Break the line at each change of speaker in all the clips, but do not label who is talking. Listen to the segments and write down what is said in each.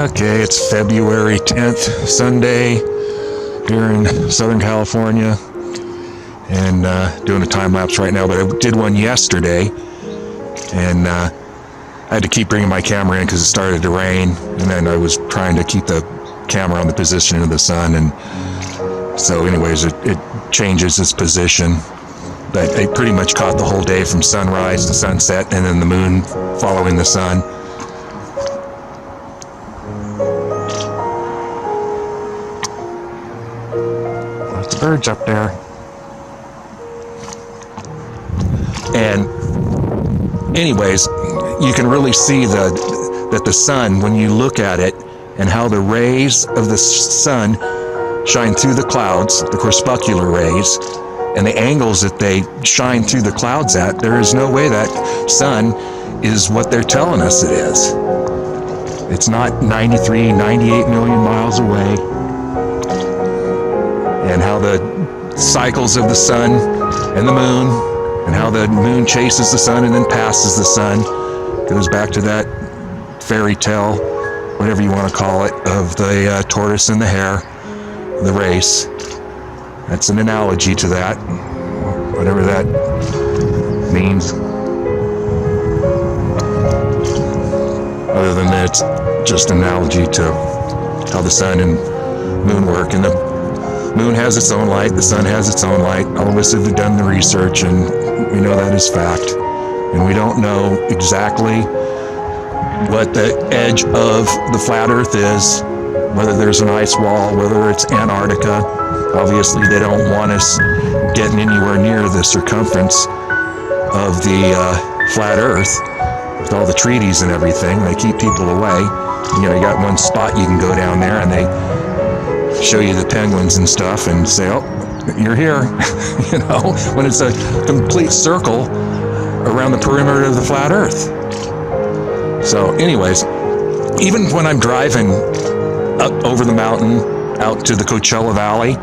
Okay, it's February 10th, Sunday, here in Southern California, and doing a time lapse right now, but I did one yesterday, and I had to keep bringing my camera in because it started to rain, and then I was trying to keep the camera on the position of the sun, and so anyways, it changes its position, but it pretty much caught the whole day from sunrise to sunset, and then the moon following the sun. Lots of birds up there. And anyways, you can really see that the sun, when you look at it, and how the rays of the sun shine through the clouds, the crepuscular rays, and the angles that they shine through the clouds at, there is no way that sun is what they're telling us it is. It's not 93, 98 million miles away. And how the cycles of the sun and the moon, and how the moon chases the sun and then passes the sun, goes back to that fairy tale, whatever you want to call it, of the tortoise and the hare, the race. That's an analogy to that, whatever that means. Other than that, it's just an analogy to how the sun and moon work. And the moon has its own light, the sun has its own light. All of us have done the research, and we know that is fact. And we don't know exactly what the edge of the flat Earth is, whether there's an ice wall, whether it's Antarctica. Obviously, they don't want us getting anywhere near the circumference of the flat Earth with all the treaties and everything. They keep people away. You know, you got one spot you can go down there, and they show you the penguins and stuff and say, oh, you're here. You know, when it's a complete circle around the perimeter of the flat Earth. So anyways, even when I'm driving up over the mountain out to the Coachella Valley,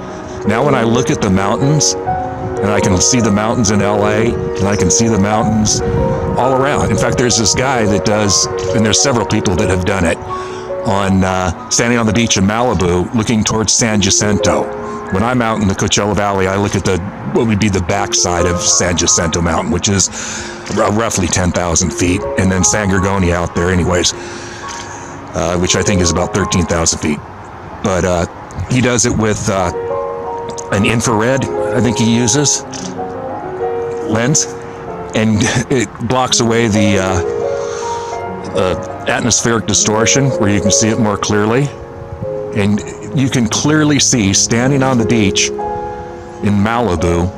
now when I look at the mountains, and I can see the mountains in LA, and I can see the mountains all around. In fact, there's this guy that does, and there's several people that have done it, on standing on the beach in Malibu, looking towards San Jacinto. When I'm out in the Coachella Valley, I look at what would be the backside of San Jacinto Mountain, which is roughly 10,000 feet, and then San Gorgonio out there anyways, which I think is about 13,000 feet. But he does it with an infrared, I think he uses, lens, and it blocks away the atmospheric distortion where you can see it more clearly. And you can clearly see, standing on the beach in Malibu,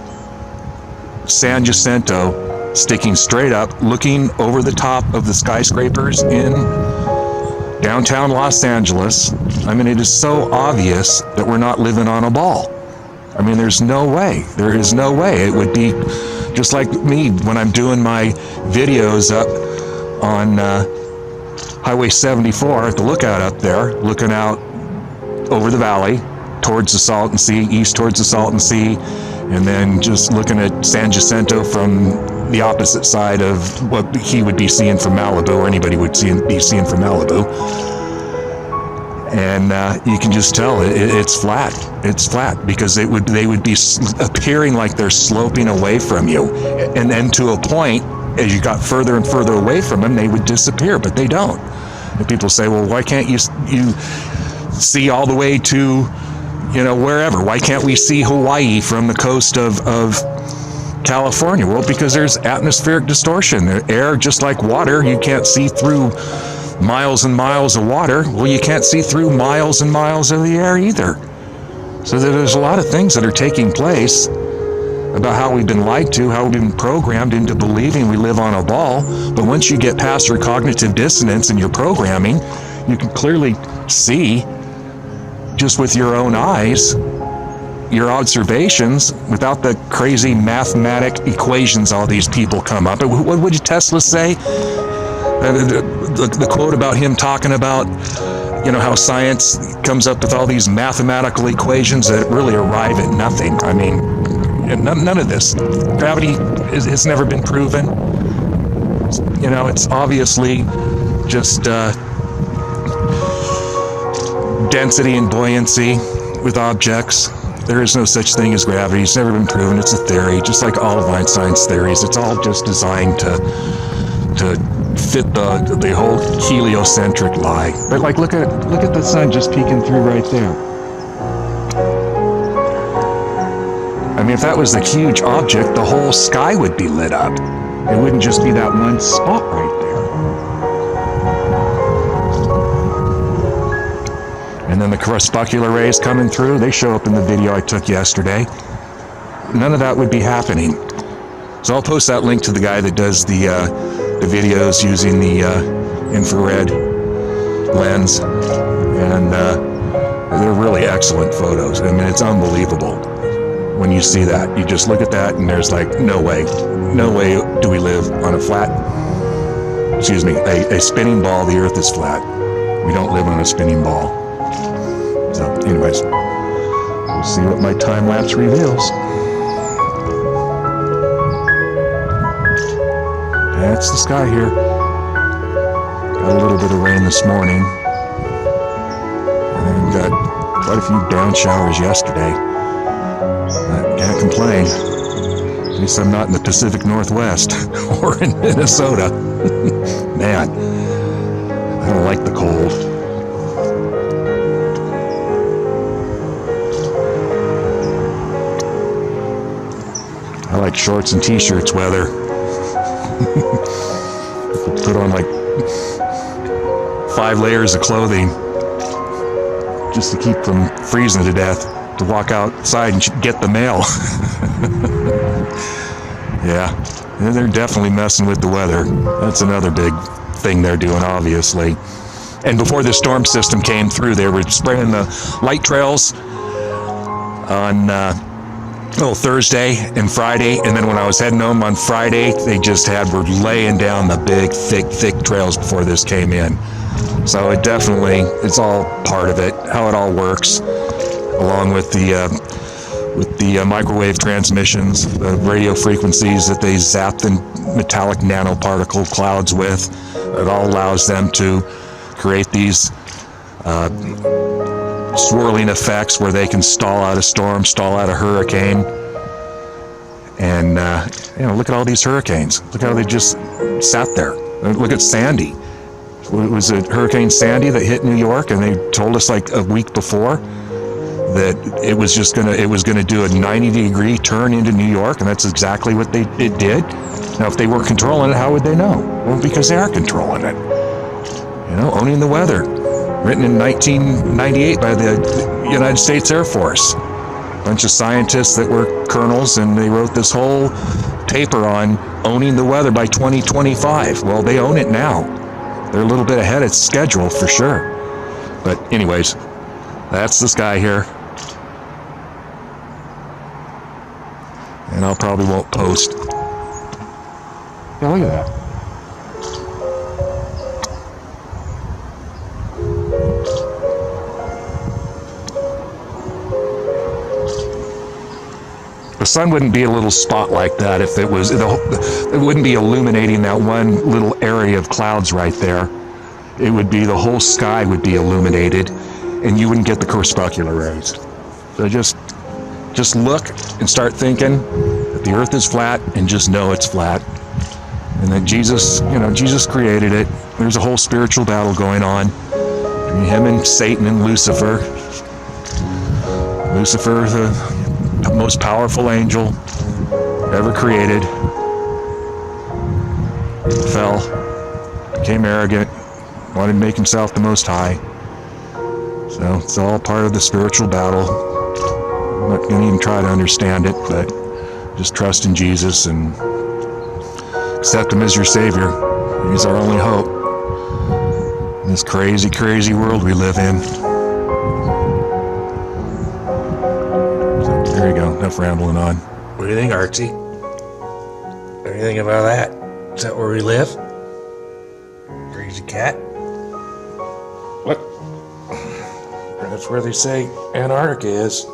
San Jacinto sticking straight up, looking over the top of the skyscrapers in downtown Los Angeles. I mean, it is so obvious that we're not living on a ball. I mean, there's no way. There is no way. It would be just like me when I'm doing my videos up on Highway 74 at the lookout up there, looking out over the valley towards the Salton Sea, east towards the Salton Sea, and then just looking at San Jacinto from the opposite side of what he would be seeing from Malibu, or anybody would be seeing from Malibu. And you can just tell it's flat. It's flat because they would be appearing like they're sloping away from you, and then to a point, as you got further and further away from them, they would disappear, but they don't. And people say, well, why can't you see all the way to, wherever? Why can't we see Hawaii from the coast of California? Well, because there's atmospheric distortion. The air, just like water, you can't see through miles and miles of water. Well, you can't see through miles and miles of the air either. So there's a lot of things that are taking place about how we've been lied to, how we've been programmed into believing we live on a ball. But once you get past your cognitive dissonance and your programming, you can clearly see, just with your own eyes, your observations, without the crazy mathematic equations all these people come up. What would Tesla say? The quote about him talking about, how science comes up with all these mathematical equations that really arrive at nothing. I mean, none of this. Gravity has never been proven. It's obviously just density and buoyancy with objects. There is no such thing as gravity. It's never been proven. It's a theory, just like all of Einstein's theories. It's all just designed to fit the whole heliocentric lie. But like, look at the sun just peeking through right there. I mean, if that was a huge object, the whole sky would be lit up. It wouldn't just be that one spot right there. And then the crepuscular rays coming through, they show up in the video I took yesterday. None of that would be happening. So I'll post that link to the guy that does the videos using the infrared lens. And they're really excellent photos. I mean, it's unbelievable when you see that. You just look at that and there's like, no way do we live on a spinning ball. The earth is flat. We don't live on a spinning ball. So anyways, we'll see what my time lapse reveals. That's the sky here. Got a little bit of rain this morning. And got quite a few down showers yesterday. I can't complain. At least I'm not in the Pacific Northwest or in Minnesota. Man, I don't like the cold. I like shorts and t-shirts weather. Put on like 5 layers of clothing just to keep from freezing to death, to walk outside and get the mail. Yeah, they're definitely messing with the weather. That's another big thing they're doing, obviously. And before the storm system came through, they were spraying the light trails on Thursday and Friday, and then when I was heading home on Friday, they just were laying down the big, thick trails before this came in. So it's all part of it, how it all works, along with the microwave transmissions, the radio frequencies that they zap the metallic nanoparticle clouds with. It all allows them to create these swirling effects where they can stall out a storm, stall out a hurricane. And look at all these hurricanes. Look how they just sat there. Look at Sandy. Was it Hurricane Sandy that hit New York, and they told us like a week before that it was gonna do a 90-degree turn into New York, and that's exactly what it did. Now, if they were controlling it, how would they know? Well, because they are controlling it. Owning the weather. Written in 1998 by the United States Air Force. A bunch of scientists that were colonels, and they wrote this whole paper on owning the weather by 2025. Well, they own it now. They're a little bit ahead of schedule for sure. But anyways, that's the sky here. And I probably won't post. Yeah, look at that. The sun wouldn't be a little spot like that if it wouldn't be illuminating that one little area of clouds right there. It would be, the whole sky would be illuminated, and you wouldn't get the crepuscular rays. So just look and start thinking that the earth is flat, and just know it's flat. And that Jesus created it. There's a whole spiritual battle going on between him and Satan and Lucifer. Lucifer, the most powerful angel ever created, fell, became arrogant, wanted to make himself the most high. So it's all part of the spiritual battle. I'm not going to even try to understand it, but just trust in Jesus and accept him as your Savior. He's our only hope in this crazy, crazy world we live in. There you go, enough rambling on. What do you think, Archie? What do you think about that? Is that where we live? Crazy cat? What? That's where they say Antarctica is.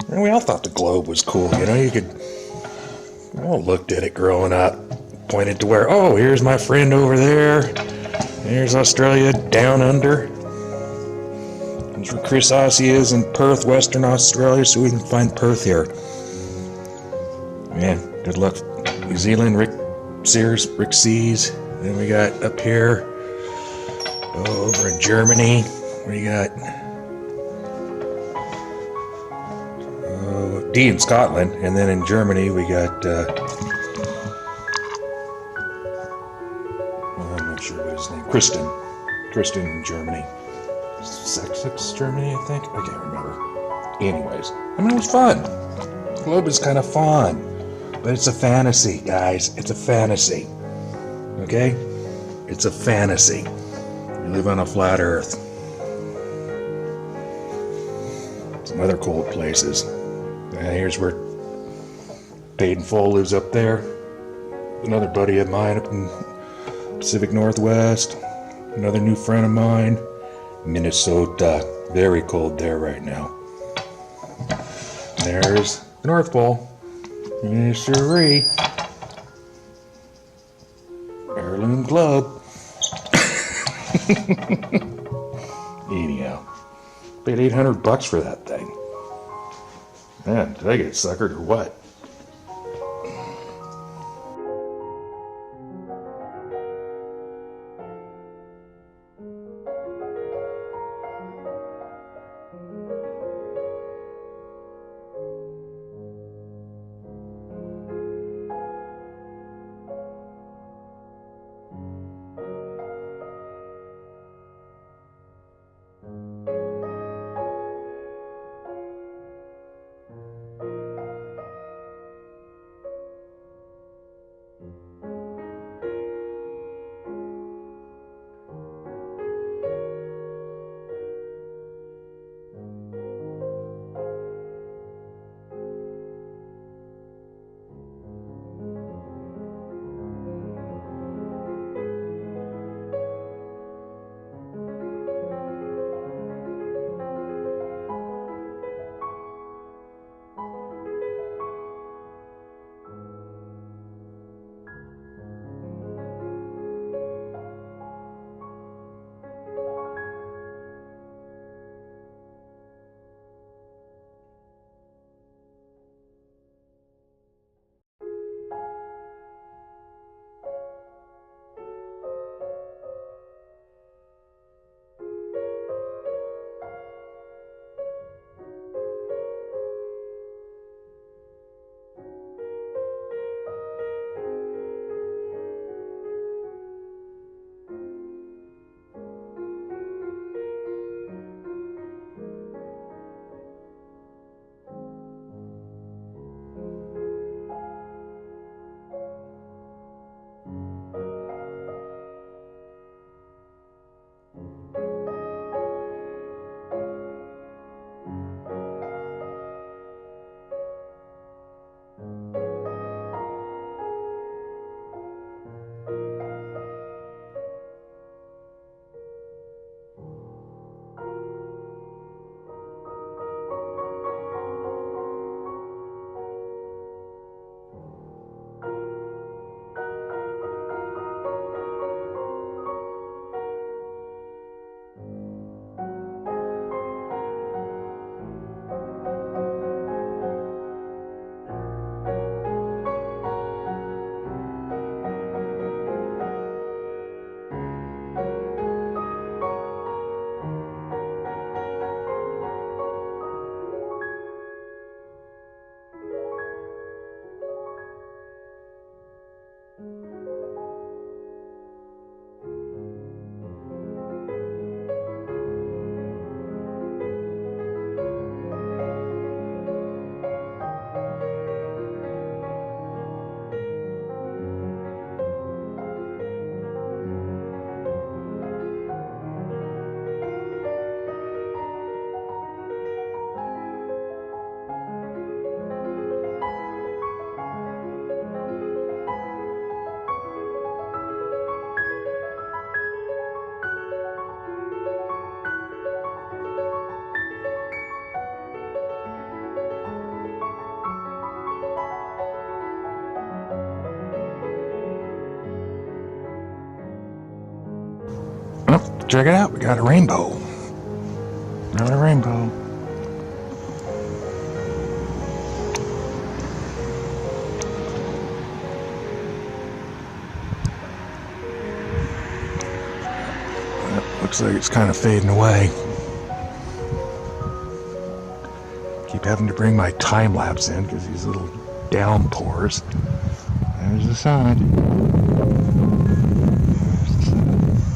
And we all thought the globe was cool, we all looked at it growing up, pointed to where, oh, here's my friend over there, There's Australia down under. That's where Chris Ossie is in Perth, Western Australia, so we can find Perth here. Man, good luck. New Zealand, Rick Seas. Then we got up here, over in Germany, we got D in Scotland, and then in Germany we got, I'm not sure what his name, Kristen in Germany. Sex Germany, I think? I can't remember. Anyways, I mean, it was fun. The globe is kind of fun. But it's a fantasy, guys. It's a fantasy. Okay? It's a fantasy. You live on a flat earth. Some other cold places. And here's where Paid in Full lives up there. Another buddy of mine up in Pacific Northwest. Another new friend of mine. Minnesota. Very cold there right now. There's the North Pole. Missouri. Heirloom Globe. Anyhow, paid $800 for that thing. Man, did I get suckered or what? check it out. We got a rainbow. Another rainbow. Looks like it's kind of fading away. Keep having to bring my time lapse in because these little downpours. There's the sun. There's the sun.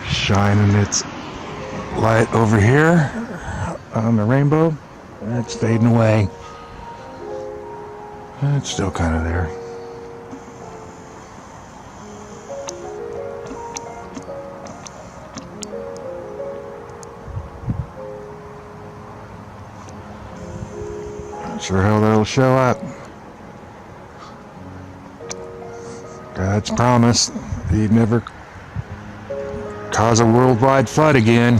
Shining its light over here on the rainbow. It's fading away. It's still kind of there. Not sure how that'll show up. God's promise, he'd never cause a worldwide flood again.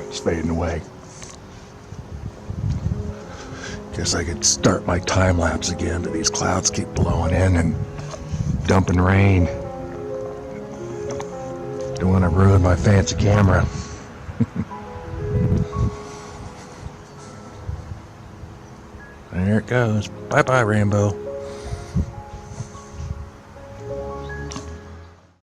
It's fading away. Guess I could start my time lapse again, but these clouds keep blowing in and dumping rain. Don't want to ruin my fancy camera. There it goes. Bye-bye, rainbow.